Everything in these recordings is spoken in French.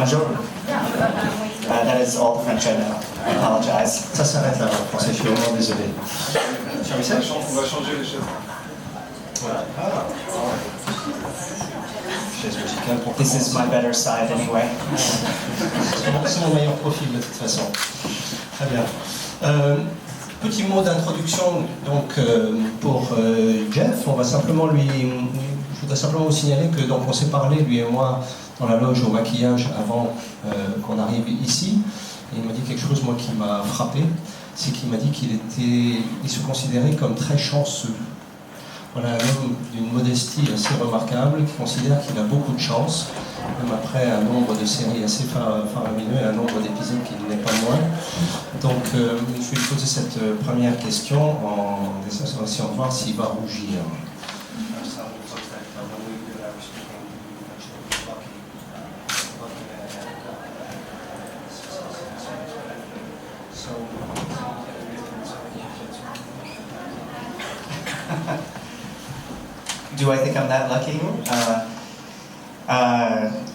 bonjour. That is all the French I know. I apologize. Ça s'arrête là en français, je suis vraiment désolé. On va changer les chaises. Voilà. Chaise musicale pour This is my better side anyway. C'est mon meilleur profil de toute façon. Très bien. Petit mot d'introduction donc pour Jeff. Je voudrais simplement vous signaler que donc on s'est parlé lui et moi dans la loge au maquillage avant qu'on arrive ici. Et il m'a dit quelque chose moi qui m'a frappé, c'est qu'il m'a dit il se considérait comme très chanceux. Voilà un homme d'une modestie assez remarquable qui considère qu'il a beaucoup de chance, même après un nombre de séries assez faramineux et un nombre d'épisodes qui n'est pas moins. Donc je vais lui poser cette première question en essayant de voir s'il va rougir. Do I think I'm that lucky?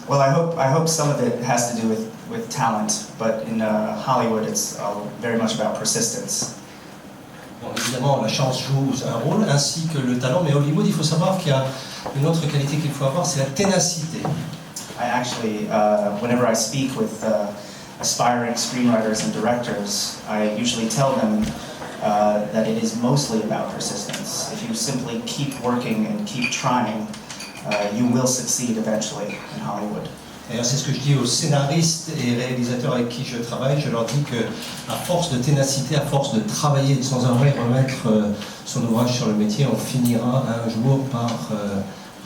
Well, I hope some of it has to do with talent, but in Hollywood, it's very much about persistence. Bon, évidemment, la chance joue un rôle, ainsi que le talent, mais à Hollywood, il faut savoir qu'il y a une autre qualité qu'il faut avoir, c'est la ténacité. I actually, whenever I speak with aspiring screenwriters and directors, I usually tell them that it is mostly about persistence. If you simply keep working and keep trying, you will succeed eventually in Hollywood. D'ailleurs, c'est ce que je dis aux scénaristes et réalisateurs avec qui je travaille. Je leur dis que, à force de ténacité, à force de travailler sans arrêt remettre son ouvrage sur le métier, on finira un jour par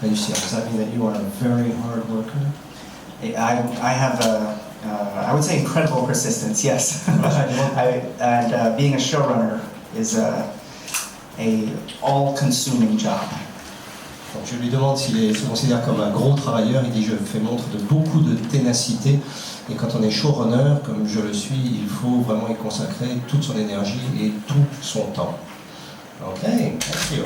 réussir. Does that mean that you are a very hard worker? I have I would say incredible persistence, yes. And being a showrunner is a all-consuming job. Donc je lui demande s'il se considère comme un gros travailleur. Il dit je fais montre de beaucoup de ténacité. Et quand on est showrunner, comme je le suis, il faut vraiment y consacrer toute son énergie et tout son temps. Ok, thank you.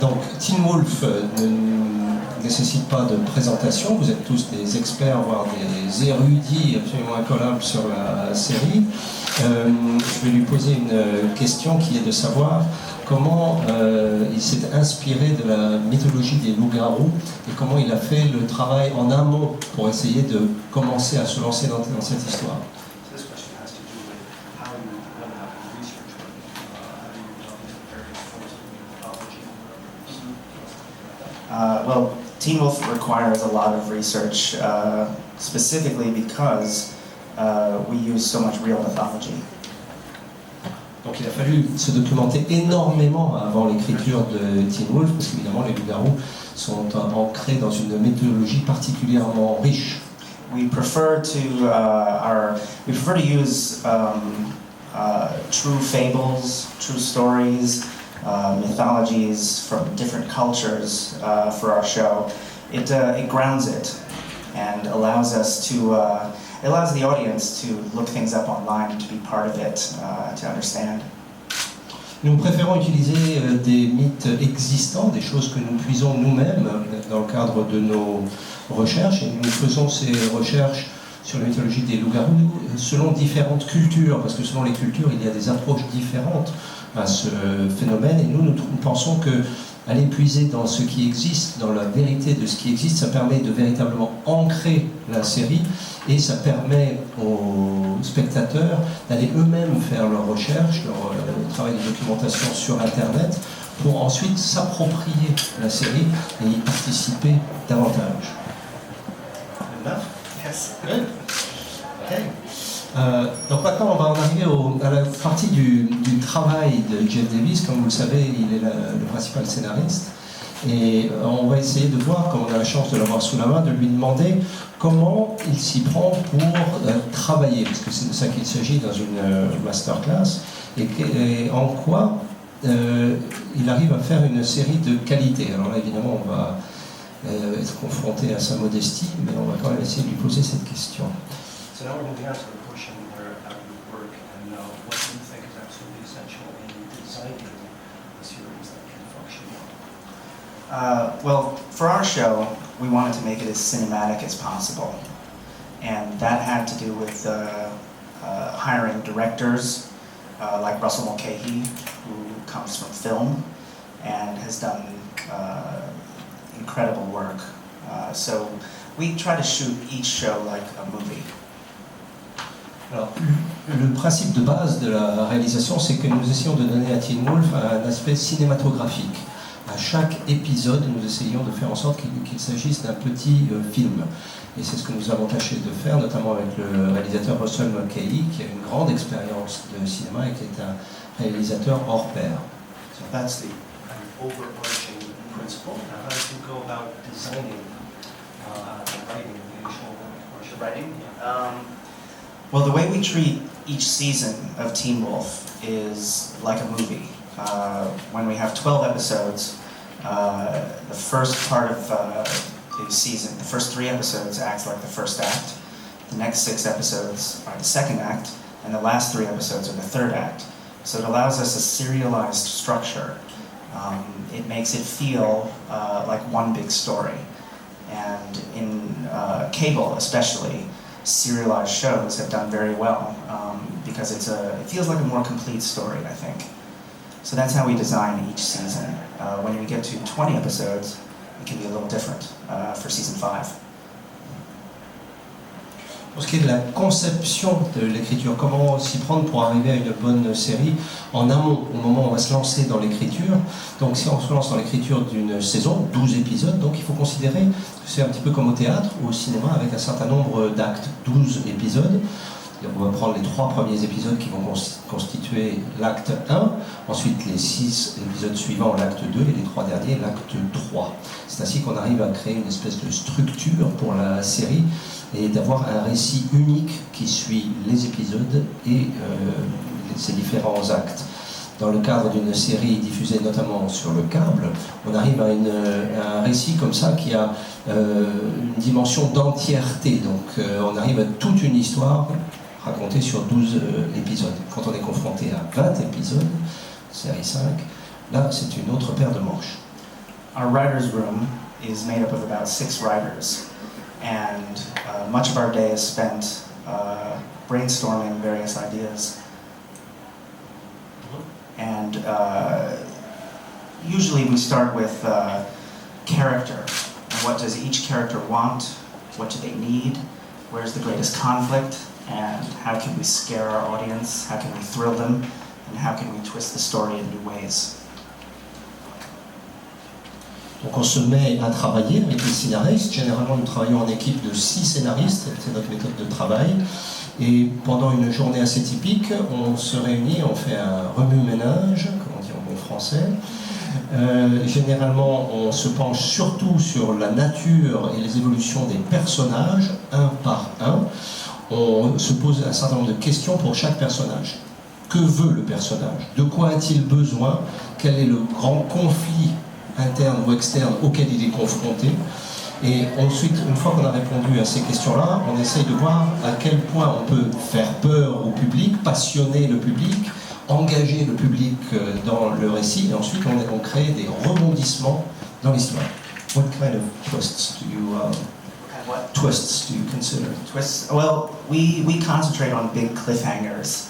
Donc Teen Wolf ne nécessite pas de présentation. Vous êtes tous des experts, voire des érudits absolument incollables sur la série. Je vais lui poser une question qui est de savoir comment il s'est inspiré de la mythologie des loups-garous et comment il a fait le travail en amont pour essayer de commencer à se lancer dans cette histoire. Well, Teen Wolf requires a lot of research, specifically because we use so much real mythology. Donc il a fallu se documenter énormément avant l'écriture de Teen Wolf, parce qu'évidemment les loups-garous sont ancrés dans une mythologie particulièrement riche. We prefer to use true fables, true stories, mythologies from different cultures for our show. It grounds it and allows us to it allows the audience to look things up online and to be part of it, to understand. Nous préférons utiliser des mythes existants, des choses que nous puisons nous-mêmes dans le cadre de nos recherches. Et nous faisons ces recherches sur la mythologie des loups-garous selon différentes cultures, parce que selon les cultures, il y a des approches différentes à ce phénomène. Et nous pensons que aller puiser dans ce qui existe, dans la vérité de ce qui existe, ça permet de véritablement ancrer la série et ça permet aux spectateurs d'aller eux-mêmes faire leurs recherches, leur travail de documentation sur Internet pour ensuite s'approprier la série et y participer davantage. Yes. Good. Okay. Donc maintenant on va en arriver à la partie du travail de Jeff Davis. Comme vous le savez, il est le principal scénariste et on va essayer de voir, comme on a la chance de l'avoir sous la main, de lui demander comment il s'y prend pour travailler, parce que c'est de ça qu'il s'agit dans une masterclass, et en quoi il arrive à faire une série de qualités. Alors là évidemment on va être confronté à sa modestie, mais on va quand même essayer de lui poser cette question. So now we're moving on to the portion where how you work and what you think is absolutely essential in designing a series that can function well. Well, for our show, we wanted to make it as cinematic as possible. And that had to do with hiring directors like Russell Mulcahy, who comes from film and has done incredible work. So we try to shoot each show like a movie. Alors, le principe de base de la réalisation, c'est que nous essayons de donner à Teen Wolf un aspect cinématographique. À chaque épisode, nous essayons de faire en sorte qu'il s'agisse d'un petit film. Et c'est ce que nous avons tâché de faire, notamment avec le réalisateur Russell Mulcahy, qui a une grande expérience de cinéma et qui est un réalisateur hors pair. So that's the Overarching principle. How do you go about designing and writing the initial writing? Well, the way we treat each season of Teen Wolf is like a movie. When we have 12 episodes, the first part of the season, the first 3 episodes acts like the first act, the next 6 episodes are the second act, and the last 3 episodes are the third act. So it allows us a serialized structure. It makes it feel like one big story. And in cable especially, serialized shows have done very well because it feels like a more complete story, I think. So that's how we design each season. When we get to 20 episodes, it can be a little different for season 5. Pour ce qui est de la conception de l'écriture, comment s'y prendre pour arriver à une bonne série en amont, au moment où on va se lancer dans l'écriture. Donc si on se lance dans l'écriture d'une saison, 12 épisodes, donc il faut considérer que c'est un petit peu comme au théâtre ou au cinéma avec un certain nombre d'actes, 12 épisodes. Et on va prendre les 3 premiers épisodes qui vont constituer l'acte 1, ensuite les 6 épisodes suivants, l'acte 2, et les 3 derniers, l'acte 3. C'est ainsi qu'on arrive à créer une espèce de structure pour la série et d'avoir un récit unique qui suit les épisodes et ces différents actes. Dans le cadre d'une série diffusée notamment sur le câble, on arrive à un récit comme ça qui a une dimension d'entièreté. Donc on arrive à toute une histoire racontée sur 12 épisodes. Quand on est confronté à 20 épisodes, série 5, là c'est une autre paire de manches. Our writer's room is made up of about 6 writers, and much of our day is spent brainstorming various ideas. And usually we start with character. What does each character want? What do they need? Where's the greatest conflict? And how can we scare our audience? How can we thrill them? And how can we twist the story in new ways? Donc on se met à travailler avec les scénaristes. Généralement, nous travaillons en équipe de 6 scénaristes. C'est notre méthode de travail. Et pendant une journée assez typique, on se réunit, on fait un remue-ménage, comme on dit en bon français. Généralement, on se penche surtout sur la nature et les évolutions des personnages, un par un. On se pose un certain nombre de questions pour chaque personnage. Que veut le personnage? De quoi a-t-il besoin? Quel est le grand conflit interne ou externe auquel il est confronté? Et ensuite, une fois qu'on a répondu à ces questions-là, on essaye de voir à quel point on peut faire peur au public, passionner le public, engager le public dans le récit, et ensuite on crée des rebondissements dans l'histoire. What kind of twists do you consider? Twists? Well, we concentrate on big cliffhangers.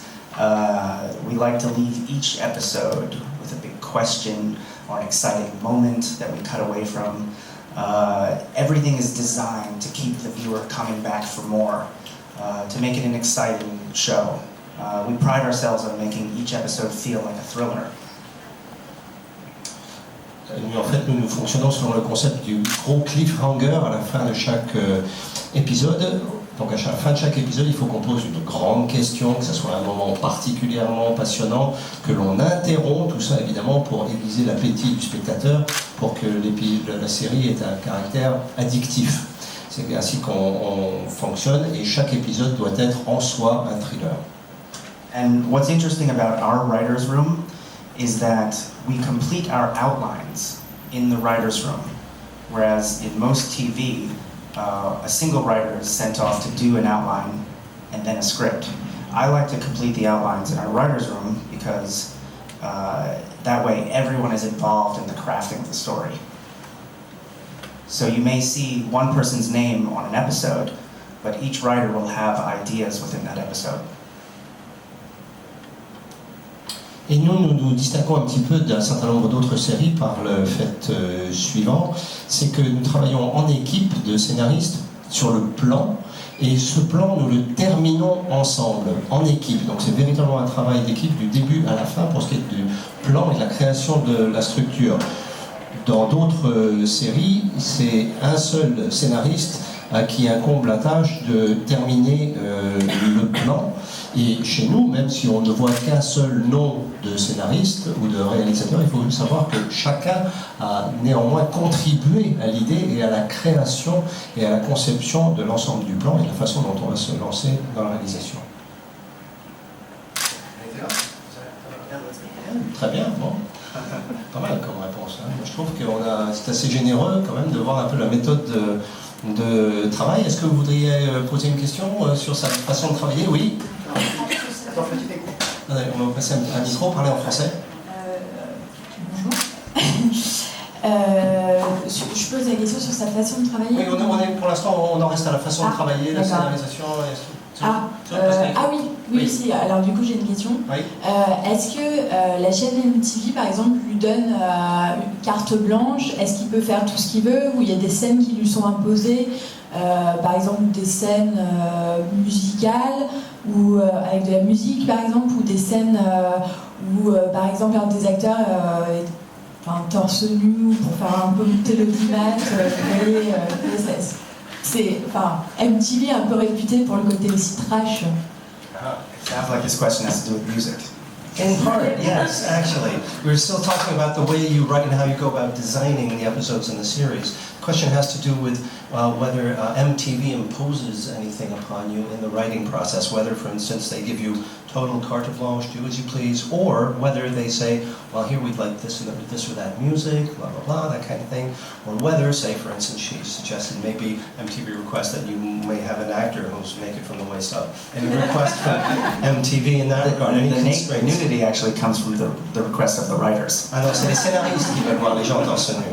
We like to leave each episode with a big question or an exciting moment that we cut away from. Everything is designed to keep the viewer coming back for more, to make it an exciting show. We pride ourselves on making each episode feel like a thriller. En fait, nous fonctionnons selon le concept du gros cliffhanger à la fin de chaque épisode. Donc à la fin de chaque épisode, il faut qu'on pose une grande question, que ce soit un moment particulièrement passionnant, que l'on interrompt, tout ça évidemment pour aiguiser l'appétit du spectateur, pour que la série ait un caractère addictif. C'est ainsi qu'on fonctionne et chaque épisode doit être en soi un thriller. And what's interesting about our writer's room is that we complete our outlines in the writer's room, whereas in most TV, a single writer is sent off to do an outline and then a script. I like to complete the outlines in our writer's room because that way everyone is involved in the crafting of the story. So you may see one person's name on an episode, but each writer will have ideas within that episode. Et nous distinguons un petit peu d'un certain nombre d'autres séries par le fait suivant, c'est que nous travaillons en équipe de scénaristes sur le plan, et ce plan, nous le terminons ensemble, en équipe. Donc c'est véritablement un travail d'équipe du début à la fin pour ce qui est du plan et de la création de la structure. Dans d'autres séries, c'est un seul scénariste à qui incombe la tâche de terminer le plan. Et chez nous, même si on ne voit qu'un seul nom de scénariste ou de réalisateur, il faut savoir que chacun a néanmoins contribué à l'idée et à la création et à la conception de l'ensemble du plan et de la façon dont on va se lancer dans la réalisation. Très bien, bon. Pas mal comme réponse. Hein. Je trouve que c'est assez généreux quand même de voir un peu la méthode de travail. Est-ce que vous voudriez poser une question sur sa façon de travailler? Oui. On va vous passer un micro, parler en français. Bonjour. Je pose la question sur sa façon de travailler. Oui, pour l'instant, on en reste à la façon de travailler, la scénarisation. Oui, si. Alors du coup, j'ai une question. Oui. Est-ce que la chaîne MTV, par exemple, lui donne une carte blanche? Est-ce qu'il peut faire tout ce qu'il veut? Ou il y a des scènes qui lui sont imposées? Par exemple, des scènes musicales, ou avec de la musique, par exemple, ou des scènes où, par exemple, un des acteurs torse nu pour faire un peu monter l'audimat. MTV est un peu réputé pour le côté aussi trash. It sounds like his question has to do with music. In part, yes, actually. We're still talking about the way you write and how you go about designing the episodes in the series. The question has to do with whether MTV imposes anything upon you in the writing process, whether, for instance, they give you total carte blanche, do as you please, or whether they say, well, here we'd like this or that music, blah, blah, blah, that kind of thing, or whether, say, for instance, she suggested maybe MTV requests that you may have an actor who's naked from the waist up. Any request from MTV in that regard? Any constraints? Nudity actually comes from the request of the writers. Alors, c'est les scénaristes qui veulent voir les gens torse nu.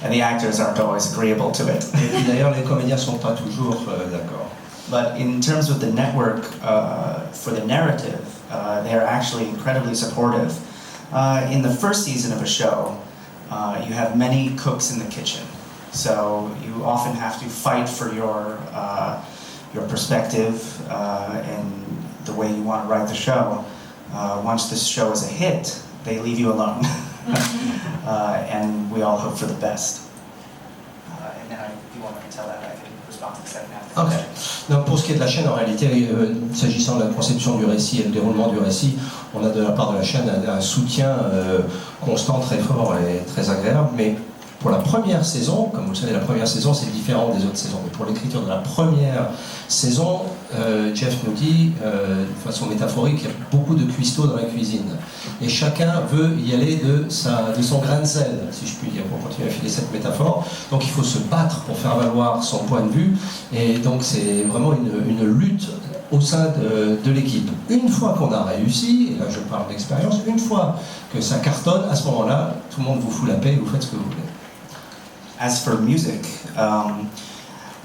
And the actors aren't always agreeable to it. Et d'ailleurs, les comédiens ne sont pas toujours d'accord. But in terms of the network, for the narrative, they are actually incredibly supportive. In the first season of a show, you have many cooks in the kitchen. So you often have to fight for your perspective and the way you want to write the show. Once this show is a hit, they leave you alone. And we all hope for the best. And now, if you want me to tell that, I can respond to the second half. Okay. Donc pour ce qui est de la chaîne, en réalité, s'agissant de la conception du récit et le déroulement du récit, on a de la part de la chaîne un soutien constant, très fort et très agréable. Mais pour la première saison, comme vous le savez, la première saison c'est différent des autres saisons. Mais pour l'écriture de la première saison, Jeff nous dit, de façon métaphorique, qu'il y a beaucoup de cuistots dans la cuisine. Et chacun veut y aller de son grain de sel, si je puis dire, pour continuer à filer cette métaphore. Donc il faut se battre pour faire valoir son point de vue. Et donc c'est vraiment une lutte au sein de l'équipe. Une fois qu'on a réussi, et là je parle d'expérience, une fois que ça cartonne, à ce moment-là, tout le monde vous fout la paix et vous faites ce que vous voulez. As for music,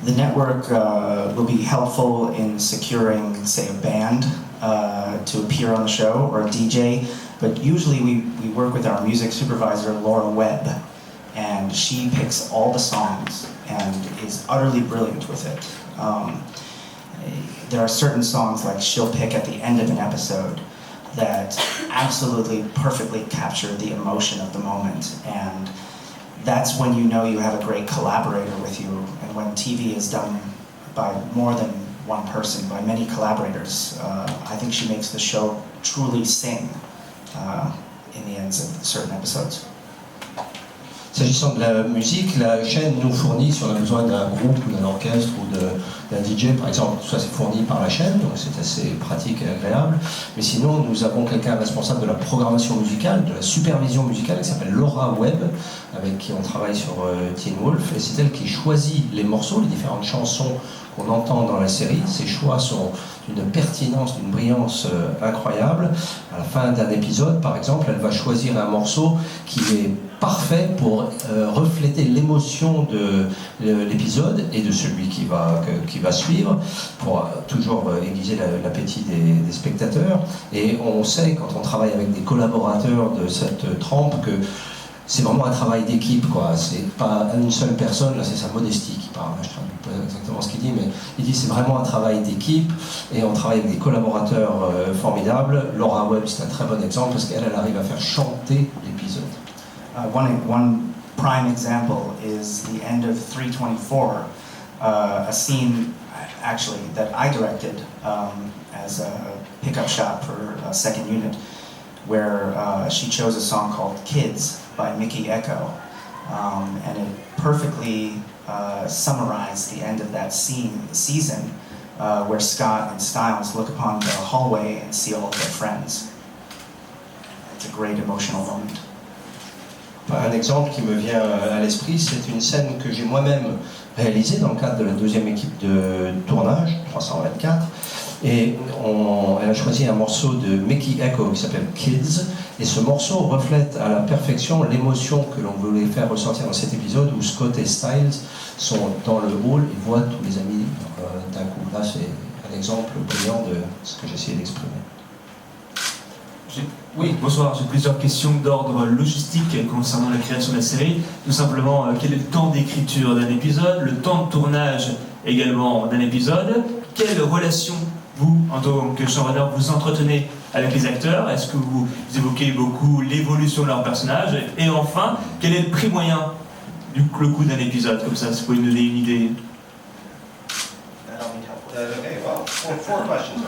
the network will be helpful in securing, say, a band to appear on the show, or a DJ, but usually we work with our music supervisor, Laura Webb, and she picks all the songs and is utterly brilliant with it. There are certain songs like she'll pick at the end of an episode that absolutely perfectly capture the emotion of the moment, and that's when you know you have a great collaborator with you. And when TV is done by more than one person, by many collaborators, I think she makes the show truly sing in the ends of certain episodes. S'agissant de la musique, la chaîne nous fournit, si on a besoin d'un groupe ou d'un orchestre ou d'un DJ, par exemple. Tout ça, c'est fourni par la chaîne, donc c'est assez pratique et agréable. Mais sinon, nous avons quelqu'un responsable de la programmation musicale, de la supervision musicale, qui s'appelle Laura Webb, avec qui on travaille sur Teen Wolf. Et c'est elle qui choisit les morceaux, les différentes chansons qu'on entend dans la série. Ces choix sont d'une pertinence, d'une brillance incroyable. À la fin d'un épisode, par exemple, elle va choisir un morceau qui est parfait pour refléter l'émotion de l'épisode et de celui qui va suivre, pour toujours aiguiser l'appétit des spectateurs. Et on sait, quand on travaille avec des collaborateurs de cette trempe, que c'est vraiment un travail d'équipe, quoi. C'est pas une seule personne, là c'est sa modestie qui parle, je traduis pas exactement ce qu'il dit, mais il dit c'est vraiment un travail d'équipe et on travaille avec des collaborateurs formidables. Laura Webb, c'est un très bon exemple parce qu'elle arrive à faire chanter l'épisode. One prime example is the end of 324, a scene actually that I directed as a pickup shot for a second unit, where she chose a song called Kids by Mickey Echo, and it perfectly summarized the end of that season where Scott and Stiles look upon the hallway and see all of their friends. It's a great emotional moment. Un exemple qui me vient à l'esprit, c'est une scène que j'ai moi-même réalisée dans le cadre de la deuxième équipe de tournage, 324. Et elle a choisi un morceau de Mickey Echo qui s'appelle Kids. Et ce morceau reflète à la perfection l'émotion que l'on voulait faire ressentir dans cet épisode où Scott et Stiles sont dans le hall et voient tous les amis d'un coup. Là, c'est un exemple brillant de ce que j'essayais d'exprimer. Oui, bonsoir. J'ai plusieurs questions d'ordre logistique concernant la création de la série. Tout simplement, quel est le temps d'écriture d'un épisode, le temps de tournage également d'un épisode, quelle relation vous, en tant que showrunner, vous entretenez avec les acteurs? Est-ce que vous évoquez beaucoup l'évolution de leur personnage? Et enfin, quel est le prix moyen du coût d'un épisode? Comme ça, si vous pouvez nous donner une idée. Okay, well, four questions.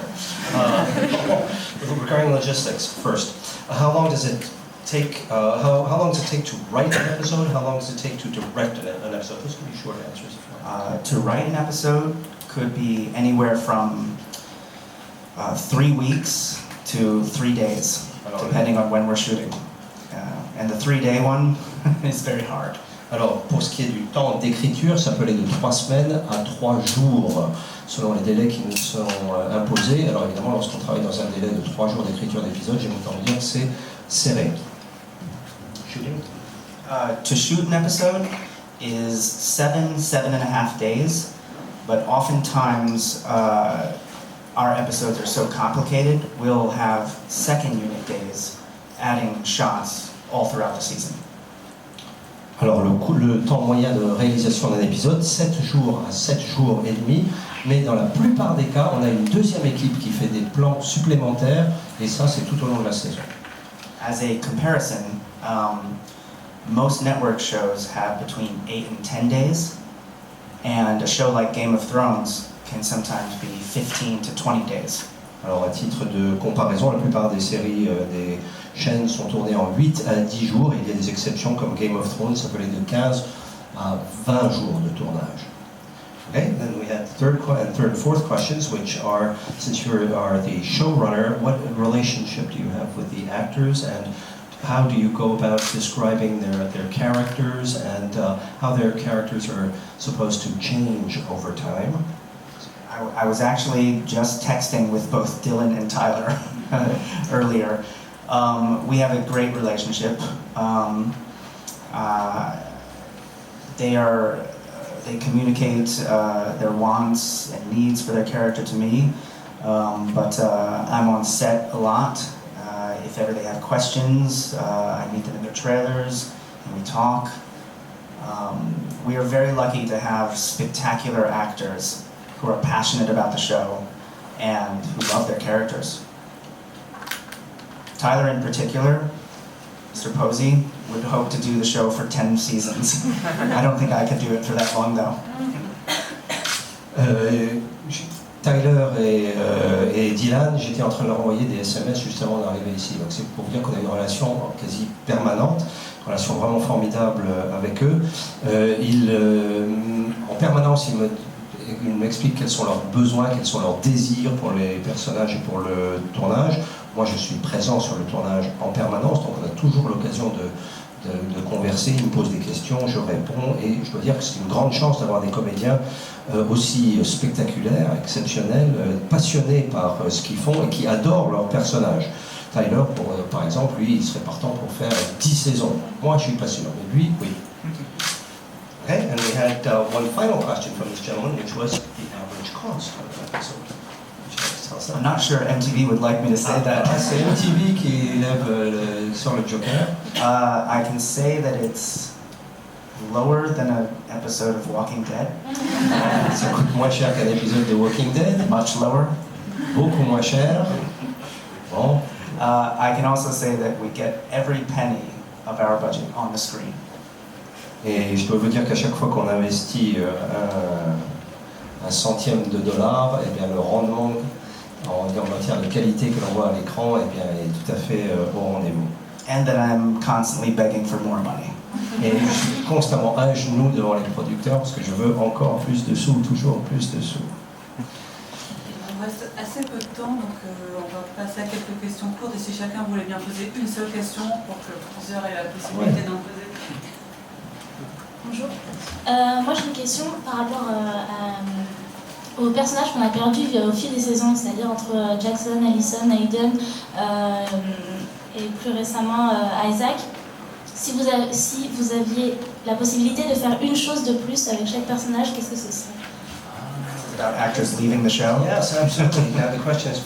Regarding logistics, first, how long does it take? How long does it take to write an episode? How long does it take to direct an episode? Those could be short answers. If you want. To write an episode could be anywhere from 3 weeks to 3 days, depending on when we're shooting. And the 3-day one is very hard. Alors, pour ce qui est du temps d'écriture, ça peut aller de 3 semaines à 3 jours, selon les délais qui nous sont imposés. Alors évidemment, lorsqu'on travaille dans un délai de 3 jours d'écriture d'épisode, j'ai autant dire que c'est serré. Shooting? To shoot an episode is 7.5 days, but oftentimes our episodes are so complicated, we'll have second unit days, adding shots all throughout the season. Alors le temps moyen de réalisation d'un épisode, 7 jours à 7 jours et demi, mais dans la plupart des cas, on a une deuxième équipe qui fait des plans supplémentaires, et ça c'est tout au long de la saison. As a comparison, most network shows have between 8 and 10 days, and a show like Game of Thrones can sometimes be 15 to 20 days. Alors à titre de comparaison, la plupart des séries des chaînes sont tournées en 8 à 10 jours. Il y a des exceptions comme Game of Thrones, ça peut aller de 15 à 20 jours de tournage. Okay, then we had third and fourth questions, which are, since you are the showrunner, what relationship do you have with the actors, and how do you go about describing their characters, and how their characters are supposed to change over time? I was actually just texting with both Dylan and Tyler earlier. We have a great relationship. They communicate their wants and needs for their character to me, but I'm on set a lot. If ever they have questions, I meet them in their trailers and we talk. We are very lucky to have spectacular actors who are passionate about the show and who love their characters. Tyler in particular, Mr. Posey, would hope to do the show for 10 seasons. I don't think I could do it for that long though. Tyler et Dylan, j'étais en train de leur envoyer des SMS juste avant d'arriver ici. Donc c'est pour vous dire qu'on a une relation quasi permanente, une relation vraiment formidable avec eux. En permanence, ils m'expliquent quels sont leurs besoins, quels sont leurs désirs pour les personnages et pour le tournage. Moi, je suis présent sur le tournage en permanence, donc on a toujours l'occasion de converser. Ils me posent des questions, je réponds, et je dois dire que c'est une grande chance d'avoir des comédiens aussi spectaculaires, exceptionnels, passionnés par ce qu'ils font et qui adorent leurs personnages. Tyler, par exemple, lui, il serait partant pour faire 10 saisons. Moi, je suis pas sûr, mais lui, oui. Okay, and we had one final question from this gentleman, which was the average cost of an episode. I'm not sure MTV would like me to say that. C'est MTV qui lève sur le Joker. I can say that it's lower than an episode of Walking Dead. Ça coûte moins cher qu'un épisode de Walking Dead. Much lower. Beaucoup moins cher. Bon. I can also say that we get every penny of our budget on the screen. Et je dois vous dire qu'à chaque fois qu'on investit un centième de dollar, eh bien le rendement en matière de qualité que l'on voit à l'écran, eh bien, est tout à fait au rendez-vous. And that I'm constantly begging for more money. Et je suis constamment à genoux devant les producteurs parce que je veux encore plus de sous, toujours plus de sous. Il reste assez peu de temps, donc on va passer à quelques questions courtes. Et si chacun voulait bien poser une seule question pour que plusieurs aient la possibilité d'en poser. Bonjour. Moi j'ai une question par rapport aux personnages qu'on a perdus au fil des saisons, c'est-à-dire entre Jackson, Allison, Hayden et plus récemment Isaac. Si vous aviez la possibilité de faire une chose de plus avec chaque personnage, qu'est-ce que ce serait? About actors leaving the show. Yes, absolutely. Now the question is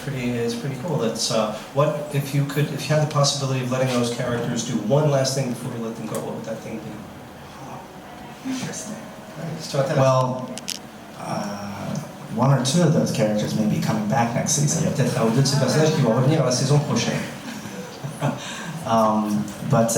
pretty cool. It's what if you had the possibility of letting those characters do one last thing before you let them go? What would that thing be? Interesting. Right. Well, one or two of those characters may be coming back next Il y season. a peut-être un ou deux de ces personnages qui vont revenir à la saison prochaine. But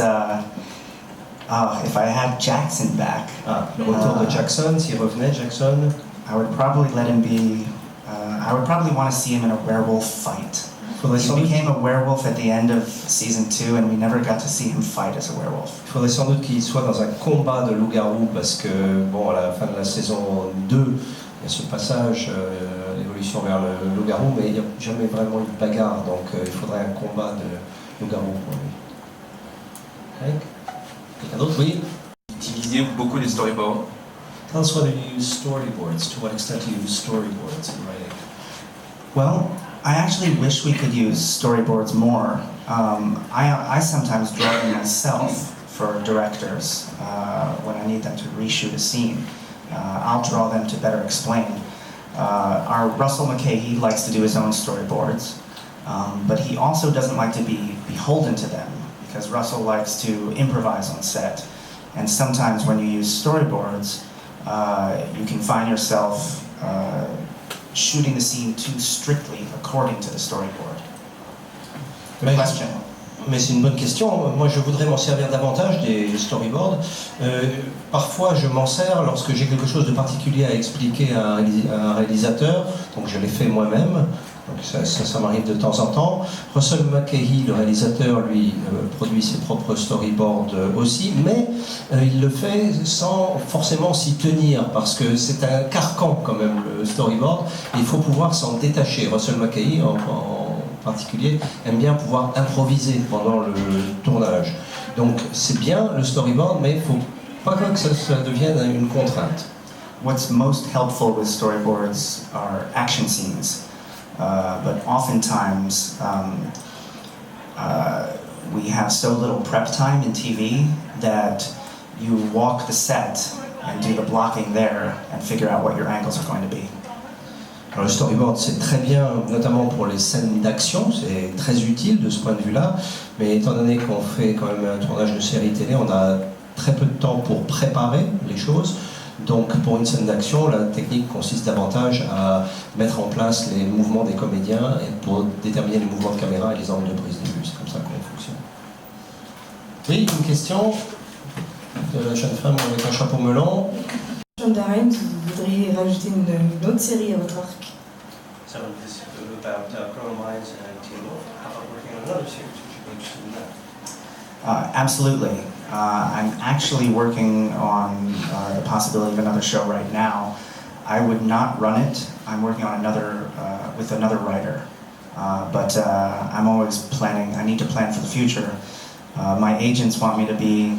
if I had Jackson back, Le retour de Jackson, s'il revenait, Jackson. I would probably let him be. I would probably want to see him in a werewolf fight. Faudrait He sans doute, became a werewolf at the end of season 2, and we never got to see him fight as a werewolf. il faudrait sans doute qu'il soit dans un combat de loup-garou parce que, bon, à la fin de la saison 2, il y a ce passage, l'évolution vers le loup-garou, mais il n'y a jamais vraiment eu de bagarre, donc il faudrait un combat de loup-garou pour lui. Okay. Quelqu'un d'autre? Oui. Utilisez beaucoup les storyboards. Tell us whether you use storyboards, to what extent you use storyboards in writing. Well, I actually wish we could use storyboards more. I sometimes draw them myself for directors when I need them to reshoot a scene. I'll draw them to better explain. Our Russell McKay, he likes to do his own storyboards, but he also doesn't like to be beholden to them because Russell likes to improvise on set. And sometimes when you use storyboards, you can find yourself shooting the scene too strictly according to the storyboard. Good question. Mais c'est une bonne question. Moi, je voudrais m'en servir davantage des storyboards. Parfois, je m'en sers lorsque j'ai quelque chose de particulier à expliquer à un réalisateur. Donc, je l'ai fait moi-même. Donc, ça m'arrive de temps en temps. Russell McKay, le réalisateur, lui, produit ses propres storyboards aussi, mais il le fait sans forcément s'y tenir, parce que c'est un carcan quand même, le storyboard, et il faut pouvoir s'en détacher. Russell McKay, en particulier, aime bien pouvoir improviser pendant le tournage. Donc c'est bien le storyboard, mais il ne faut pas que ça devienne une contrainte. What's most helpful with storyboards are action scenes. But oftentimes we have so little prep time in TV that you walk the set and do the blocking there and figure out what your angles are going to be. Alors, le storyboard, c'est très bien, notamment pour les scènes d'action, c'est très utile de ce point de vue-là, mais étant donné qu'on fait quand même un tournage de série télé, on a très peu de temps pour préparer les choses. Donc pour une scène d'action, la technique consiste davantage à mettre en place les mouvements des comédiens et pour déterminer les mouvements de caméra et les angles de prise de vue. C'est comme ça qu'on fonctionne. Oui, une question de la jeune femme avec un chapeau melon. Darren, vous voudriez rajouter une autre série à votre arc? So this is about Criminal Minds and Teen Wolf. How about working on another series? Would you be interested in that? Absolutely. I'm actually working on the possibility of another show right now. I would not run it. I'm working on another with another writer, but I'm always planning. I need to plan for the future. My agents want me to be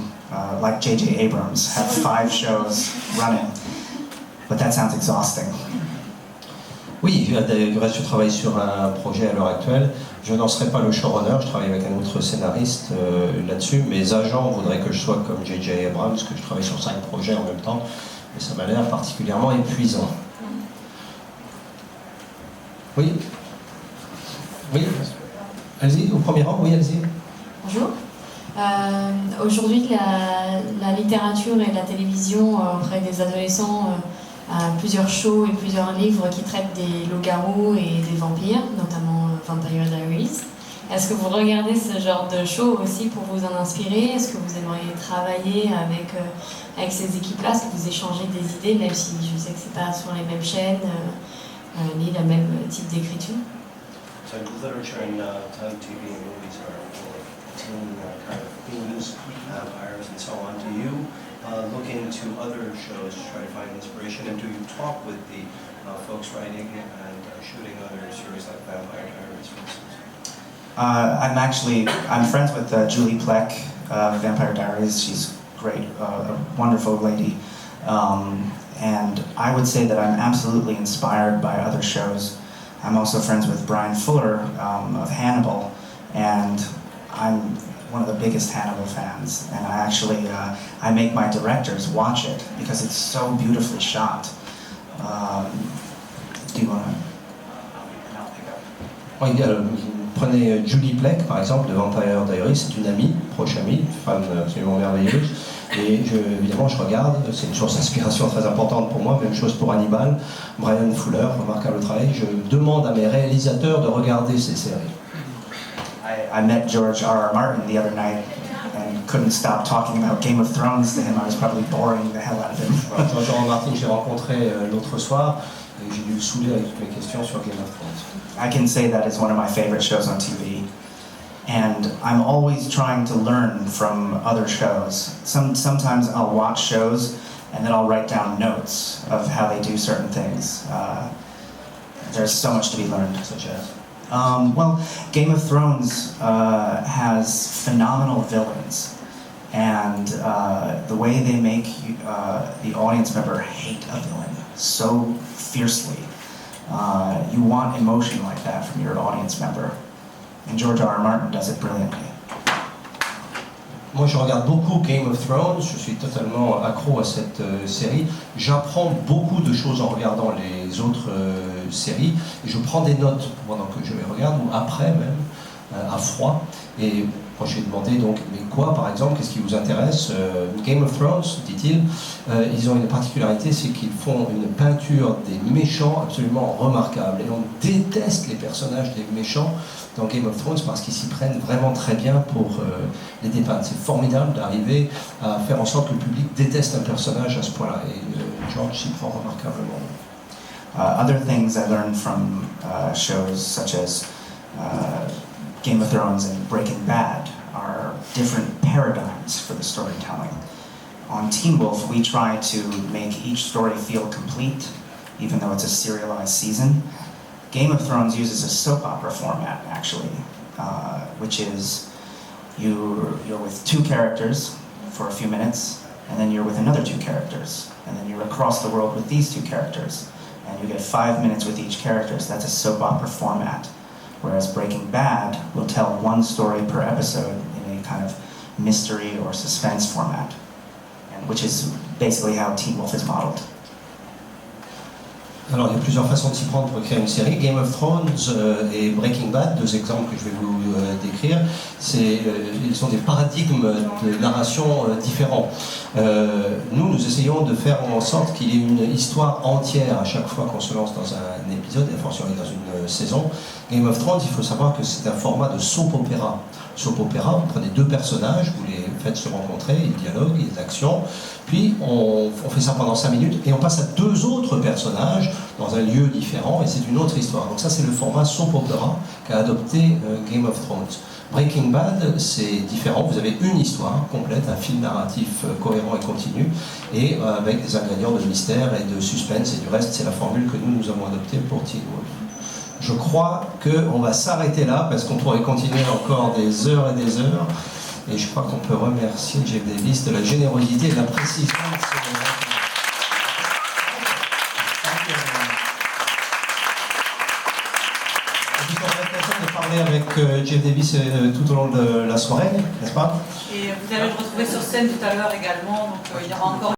like J.J. Abrams, have 5 shows running, but that sounds exhausting. Oui, du reste, je travaille sur un projet à l'heure actuelle. Je n'en serai pas le showrunner, je travaille avec un autre scénariste là-dessus. Mes agents voudraient que je sois comme J.J. Abrams, que je travaille sur 5 projets en même temps, mais ça m'a l'air particulièrement épuisant. Oui. Oui. Allez-y, au premier rang, oui, allez-y. Bonjour. Aujourd'hui, la littérature et la télévision auprès des adolescents plusieurs shows et plusieurs livres qui traitent des loups-garous et des vampires, notamment Vampire Diaries. Est-ce que vous regardez ce genre de show aussi pour vous en inspirer? Est-ce que vous aimeriez travailler avec ces équipes-là? Est-ce que vous échangez des idées, même si je sais que c'est pas sur les mêmes chaînes, ni le même type d'écriture? So literature and TV and movies are teen kind of themes, vampires and so on. Do you look into other shows to try to find inspiration, and do you talk with the folks writing and shooting other series like Vampire Diaries, for instance? I'm friends with Julie Plec, Vampire Diaries. She's great, a wonderful lady. And I would say that I'm absolutely inspired by other shows. I'm also friends with Brian Fuller of Hannibal, and I'm one of the biggest Hannibal fans. And I actually, I make my directors watch it because it's so beautifully shot. Do you want to? Prenez Julie Plec, par exemple, de Vampire Diaries, c'est une amie, proche amie, une femme absolument merveilleuse. Et évidemment, je regarde, c'est une source d'inspiration très importante pour moi, même chose pour Hannibal, Brian Fuller, remarquable travail. Je demande à mes réalisateurs de regarder ces séries. I met George R.R. Martin the other night and couldn't stop talking about Game of Thrones to him. I was probably boring the hell out of him. George R.R. Martin, je l'ai rencontré l'autre soir, et j'ai dû le saouler avec toutes mes questions sur Game of Thrones. I can say that is one of my favorite shows on TV. And I'm always trying to learn from other shows. Sometimes I'll watch shows and then I'll write down notes of how they do certain things. There's so much to be learned, such as. Well, Game of Thrones has phenomenal villains. And the way they make the audience member hate a villain so fiercely. You want emotion like that from your audience member. And George R.R. Martin does it brilliantly. Moi, je regarde beaucoup Game of Thrones, je suis totalement accro à cette série. J'apprends beaucoup de choses en regardant les autres séries, et je prends des notes pendant que je les regarde, ou après même, à froid. Et moi, je lui ai demandé donc, mais quoi par exemple, qu'est-ce qui vous intéresse? Game of Thrones, dit-il, ils ont une particularité, c'est qu'ils font une peinture des méchants absolument remarquable. Et on déteste les personnages des méchants dans Game of Thrones parce qu'ils s'y prennent vraiment très bien pour les dépeindre. C'est formidable d'arriver à faire en sorte que le public déteste un personnage à ce point-là. Et George s'y prend remarquablement. Other things I learned from shows such as Game of Thrones and Breaking Bad are different paradigms for the storytelling. On Teen Wolf, we try to make each story feel complete, even though it's a serialized season. Game of Thrones uses a soap opera format, actually, which is you're with 2 characters for a few minutes, and then you're with another 2 characters, and then you're across the world with these 2 characters, and you get 5 minutes with each character. So that's a soap opera format. Whereas Breaking Bad will tell 1 story per episode in a kind of mystery or suspense format, and which is basically how Teen Wolf is modeled. Alors, il y a plusieurs façons de s'y prendre pour créer une série. Game of Thrones et Breaking Bad, 2 exemples que je vais vous décrire, ils sont des paradigmes de narration différents. Nous essayons de faire en sorte qu'il y ait une histoire entière à chaque fois qu'on se lance dans un épisode, et forcément dans une saison. Game of Thrones, il faut savoir que c'est un format de soap opéra. soap opéra. Vous prenez deux personnages, vous les faites se rencontrer, ils dialoguent, ils actions, puis on fait ça pendant 5 minutes et on passe à 2 autres personnages dans un lieu différent et c'est une autre histoire. Donc ça c'est le format soap opéra qu'a adopté Game of Thrones. Breaking Bad, c'est différent, vous avez une histoire complète, un film narratif cohérent et continu, et avec des ingrédients de mystère et de suspense, et du reste, c'est la formule que nous avons adoptée pour Teen Wolf. Je crois qu'on va s'arrêter là, parce qu'on pourrait continuer encore des heures et des heures, et je crois qu'on peut remercier Jeff Davis de la générosité et de la précision de ce... avec Jeff Davis tout au long de la soirée, n'est-ce pas? Et vous allez le retrouver sur scène tout à l'heure également, donc il y aura encore